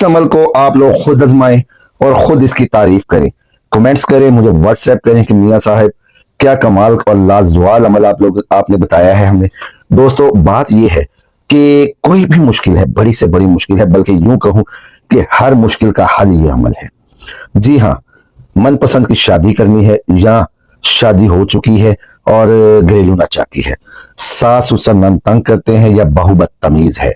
अमल को आप लोग खुद आजमाएं और खुद इसकी तारीफ करें, कमेंट्स करें, मुझे व्हाट्सएप करें कि मियां साहब क्या कमाल और लाजवाब अमल आपने बताया है हमें। दोस्तों बात यह है कि कोई भी मुश्किल है, बड़ी से बड़ी मुश्किल है, बल्कि यूं कहूं कि हर मुश्किल का हल ये अमल है। जी हाँ, मनपसंद की शादी करनी है या शादी हो चुकी है और घरेलू नाचाकी है, सास ससुर नन तंग करते हैं या बहू बदतमीज है,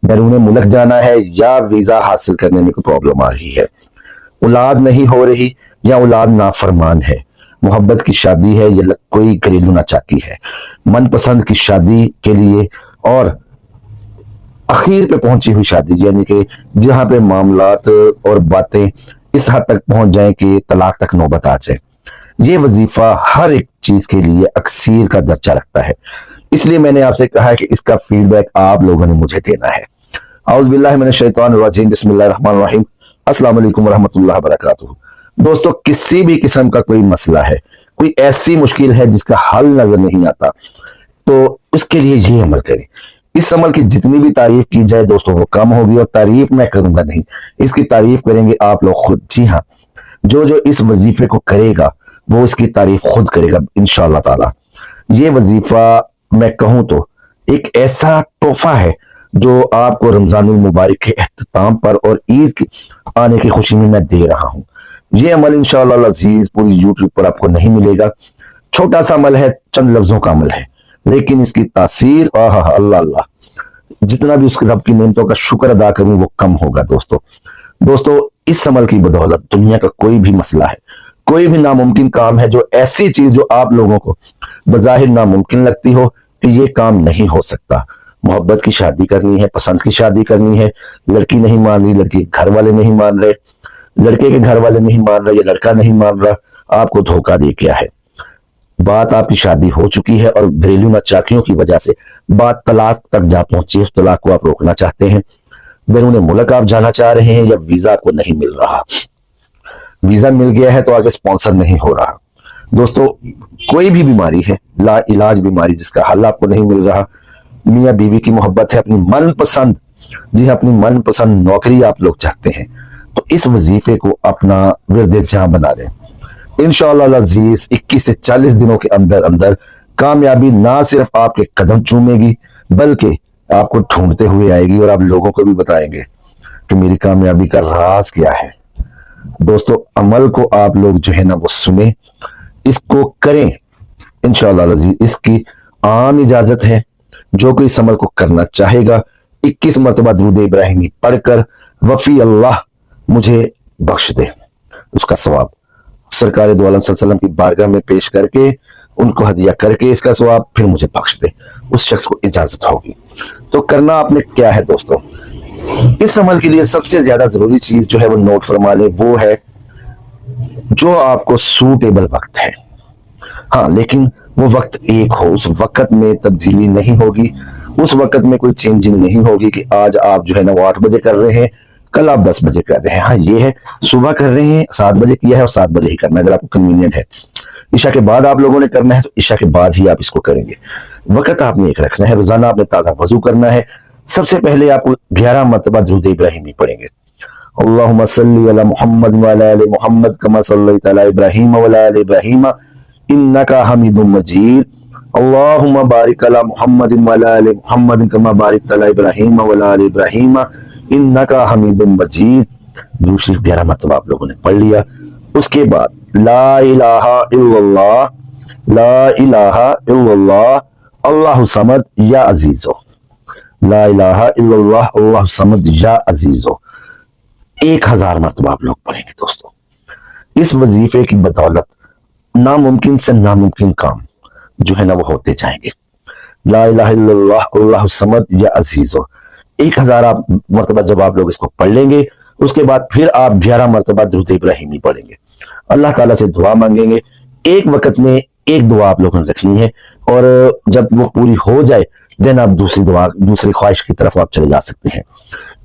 बैरून मुल्क जाना है या वीजा हासिल करने में कोई प्रॉब्लम आ रही है, औलाद नहीं हो रही या औलाद नाफरमान है, मोहब्बत की शादी है या कोई घरेलू नाचाकी है, मनपसंद की शादी के लिए और आखिर पे पहुंची हुई शादी, यानी कि जहां पे मामलात और बातें इस हद तक पहुंच जाए कि तलाक तक नौबत आ जाए, ये वजीफा हर एक चीज के लिए अक्सीर का दर्जा रखता है। इसलिए मैंने आपसे कहा है कि इसका फीडबैक आप लोगों ने मुझे देना है। औज़ बिल्लाहि मिनश शैतानिर रजीम, बिस्मिल्लाहिर रहमानिर रहीम, अस्सलाम वालेकुम रहमतुल्लाहि व बरकातुहू। दोस्तों किसी भी किस्म का कोई मसला है, कोई ऐसी मुश्किल है जिसका हल नजर नहीं आता, तो उसके लिए ये अमल करें। इस अमल की जितनी भी तारीफ की जाए दोस्तों वो कम होगी, और तारीफ मैं करूंगा नहीं, इसकी तारीफ करेंगे आप लोग खुद। जी हाँ, जो जो इस वजीफे को करेगा वो इसकी तारीफ खुद करेगा इंशाअल्लाह ताला। ये वजीफा मैं कहूं तो एक ऐसा तोहफा है जो आपको रमजानुल मुबारक के इख्तिताम पर और ईद के आने की खुशी में मैं दे रहा हूं। ये अमल इंशाअल्लाह अजीज पूरी यूट्यूब पर आपको नहीं मिलेगा। छोटा सा अमल है, चंद लफ्जों का अमल है, लेकिन इसकी तासीर अल्लाह अल्लाह, जितना भी उसके रब की नेमतों का शुक्र अदा करूं वो कम होगा। दोस्तों इस अमल की बदौलत दुनिया का कोई भी मसला है, कोई भी नामुमकिन काम है, जो ऐसी चीज जो आप लोगों को बज़ाहिर नामुमकिन लगती हो कि ये काम नहीं हो सकता, मोहब्बत की शादी करनी है, पसंद की शादी करनी है, लड़की नहीं मान रही, लड़की घर वाले नहीं मान रहे, लड़के के घर वाले नहीं मान रहे, या लड़का नहीं मान रहा, आपको धोखा दे गया है, बात आपकी शादी हो चुकी है और घरेलू नाचाकियों की वजह से बात तलाक तक जा पहुंची है, उस तलाक को आप रोकना चाहते हैं, बैरून मुल्क आप जाना चाह रहे हैं, या वीजा आपको नहीं मिल रहा, वीजा मिल गया है तो आगे स्पॉन्सर नहीं हो रहा। दोस्तों कोई भी बीमारी है, ला इलाज बीमारी जिसका हल आपको नहीं मिल रहा, मियाँ बीवी की मोहब्बत है, अपनी मनपसंद, जी हाँ, अपनी मनपसंद नौकरी आप लोग चाहते हैं, तो इस वजीफे को अपना विरद जां बना लें। इंशाअल्लाह अजीज 21 से 40 दिनों के अंदर अंदर कामयाबी ना सिर्फ आपके कदम चूमेगी बल्कि आपको ढूंढते हुए आएगी, और आप लोगों को भी बताएंगे कि मेरी कामयाबी का राज क्या है। दोस्तों अमल को आप लोग जो है ना वो सुने, इसको करें इंशाअल्लाह अजीज। इसकी आम इजाजत है, जो कोई इस अमल को करना चाहेगा 21 मरतबा दुरूद इब्राहिमी पढ़कर वफी अल्लाह मुझे बख्श दे, उसका सवाब सरकार दो आलम सल्लल्लाहु अलैहि वसल्लम की बारगाह में पेश करके उनको हदिया करके इसका सवाब फिर मुझे बख्श दे, उस शख्स को इजाजत होगी। तो करना आपने क्या है दोस्तों, इस अमल के लिए सबसे ज्यादा जरूरी चीज जो है वो नोट फरमा ले, वो है जो आपको सूटेबल वक्त है। हाँ, लेकिन वो वक्त एक हो, उस वक्त में तब्दीली नहीं होगी, उस वक्त में कोई चेंजिंग नहीं होगी कि आज आप जो है ना वो 8 बजे कर रहे हैं, कल आप 10 बजे कर रहे हैं। हाँ ये है, सुबह कर रहे हैं 7 बजे किया है और 7 बजे ही करना है, अगर आपको कन्वीनियंट है। ईशा के बाद आप लोगों ने करना है तो ईशा के बाद ही आप इसको करेंगे। वक्त आपने एक रखना है, रोजाना आपने ताजा वजू करना है। सबसे पहले आपको 11 मरतबा दुरूद इब्राहिमी पढ़ेंगे। अल्लाहुम्मा सल्ली अला मुहम्मद व अला आलि मुहम्मद कमा सल्लैता अला इब्राहीम व अला आलि इब्राहीम इन्नका हमीदुम मजीद। अल्लाहुम्मा बारिक अला मुहम्मद व अला आलि मुहम्मद कमा बारिकता अला इब्राहीम व अला आलि इब्राहीम इन्नका हमीदुम मजीद। दुरूद शरीफ 11 मरतबा आप लोगों ने पढ़ लिया। उसके बाद ला इलाहा इल्लल्लाह, ला इलाहा इल्लल्लाह अल्लाहु समद या अजीजो, ला इलाहा इल्लल्लाह अल्लाहु समद या अजीजो 1000 मरतबा आप लोग पढ़ेंगे। दोस्तों इस वजीफे की बदौलत नामुमकिन से नामुमकिन काम जो है ना वो होते जाएंगे। ला इलाहा इल्लल्लाह अल्लाहु समद या अजीजो 1000 आप मरतबा जब आप लोग इसको पढ़ लेंगे, उसके बाद फिर आप 11 मरतबा दुरूद इब्राहिमी पढ़ेंगे, अल्लाह ताला से दुआ मांगेंगे। एक वक्त में एक दुआ आप लोगों ने रखनी है, और जब वो पूरी हो जाए देन आप दूसरी दुआ, दूसरी ख्वाहिश की तरफ आप चले जा सकते हैं।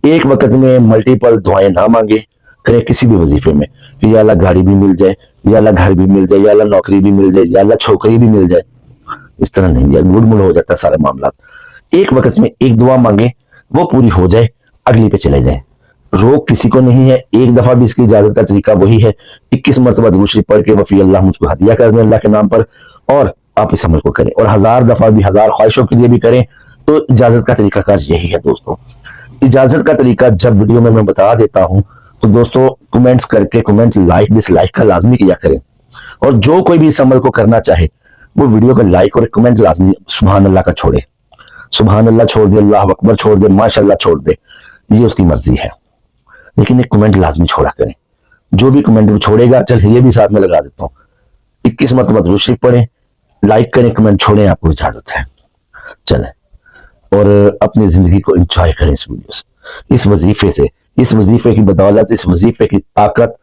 एक वक्त में मल्टीपल दुआएं ना मांगे करें किसी भी वजीफे में, या अल्लाह गाड़ी भी मिल जाए, या अल्लाह घर भी मिल जाए, या अल्लाह नौकरी भी मिल जाए, या अल्लाह छोकरी भी मिल जाए, इस तरह नहीं, यार गुड़मुड़ हो जाता है सारे मामला। एक वक्त में एक दुआ मांगे, वो पूरी हो जाए, अगली पे चले जाए। रोक किसी को नहीं है। एक दफा भी इसकी इजाजत का तरीका वही है, 21 मरतबा दुरूद शरीफ पढ़ के वफी अल्लाह मुझको हदिया कर दें अल्लाह के नाम पर, और आप इस अमल को करें, और 1000 दफा भी 1000 ख्वाहिशों के लिए भी करें। तो इजाजत का तरीका कार यही है दोस्तों। इजाजत का तरीका जब वीडियो में मैं बता देता हूं तो दोस्तों कमेंट्स करके, कमेंट लाइक डिसलाइक का लाजमी किया करें, और जो कोई भी इस अमल को करना चाहे वो वीडियो का लाइक और कमेंट लाजमी सुभान अल्लाह का छोड़े, सुभान अल्लाह छोड़ दे, अल्लाह अकबर छोड़ दे, माशाअल्लाह छोड़ दे, ये उसकी मर्जी है, लेकिन एक कमेंट लाजमी छोड़ा करें। जो भी कमेंट छोड़ेगा, चल ये भी साथ में लगा देता हूँ, 21 मरतबा दुरूद शरीफ पढ़ें, लाइक करें, कमेंट छोड़ें, आपको इजाजत है। चलें और अपनी जिंदगी को एंजॉय करें इस वीडियो से, इस वजीफे से, इस वजीफे की बदौलत, इस वजीफे की ताकत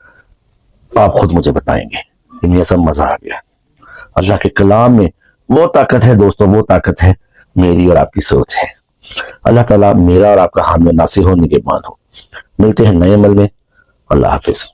आप खुद मुझे बताएंगे कि मुझे सब मजा आ गया। अल्लाह के कलाम में वो ताकत है दोस्तों, वो ताकत है, मेरी और आपकी सोच है। अल्लाह ताला मेरा और आपका हामी नासिर हो, निगहबान हो। मिलते हैं नए अमल में। अल्लाह हाफिज।